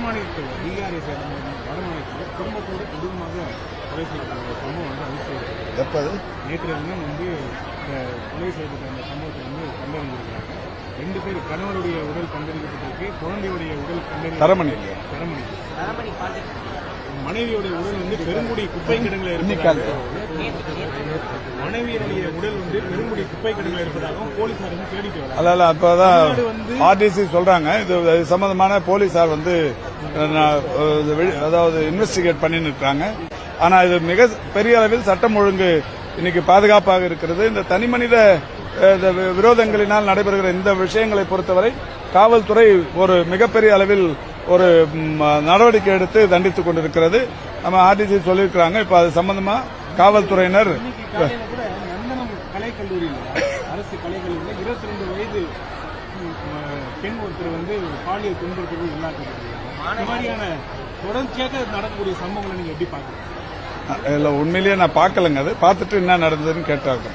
வடமாநிலத்தில் பீகாரை சேர்ந்த வடமாநிலத்தில் குடும்பத்தோடு குடும்பமாக கொலை செய்யப்பட்ட சம்பவம் அதிர்ச்சி. எப்போது நேற்று தினம் இந்த கொலை செய்யப்பட்ட அந்த சம்பவத்தை கண்டறிஞ்சிருக்கிறாங்க. 2 பேர் கணவருடைய உடல் கண்டறியப்பட்டிருக்கு, குழந்தையுடைய உடல் தரமணி மனைவியுடைய உடல் பெருங்குடி குப்பை கிடங்குல மனைவியுடைய உடல் பெருங்குடி குப்பை கிடங்குல இருப்பதாகவும் போலீசார் தேடிட்டு வராங்க. அல்ல அப்பதான் ஆர்டிசி சொல்றாங்க. இது சம்பந்தமான போலீசார் அதாவது இன்வெஸ்டிகேட் பண்ணிட்டு இருக்காங்க. ஆனா இது மிக பெரிய அளவில் சட்டம் ஒழுங்கு இன்னைக்கு பாதுகாப்பாக இருக்கிறது. இந்த தனிமனித விரோதங்களினால் நடைபெறுகிற இந்த விஷயங்களை பொறுத்தவரை காவல்துறை ஒரு மிகப்பெரிய அளவில் ஒரு நடவடிக்கை எடுத்து தண்டித்துக் கொண்டிருக்கிறது. நம்ம ஆர்டிசி சொல்லியிருக்கிறாங்க. இப்ப அது சம்பந்தமா காவல்துறையினர் கலைக்கல்லூரியில் அரசு கலைக்கல்லூரியில் 22 வயது பெண் ஒருத்தர் பாலியல் துன்புறுத்தலுக்கு உள்ளாக்கப்பட்டிருக்காங்க. இந்த மாதிரியான தொடர்ச்சியாக நடக்கக்கூடிய சம்பவங்களை நீங்க எப்படி பாக்குறீங்க? இல்ல உண்மையிலேயே நான் பார்க்கலங்க. அது பார்த்துட்டு என்ன நடந்ததுன்னு கேட்டாங்க.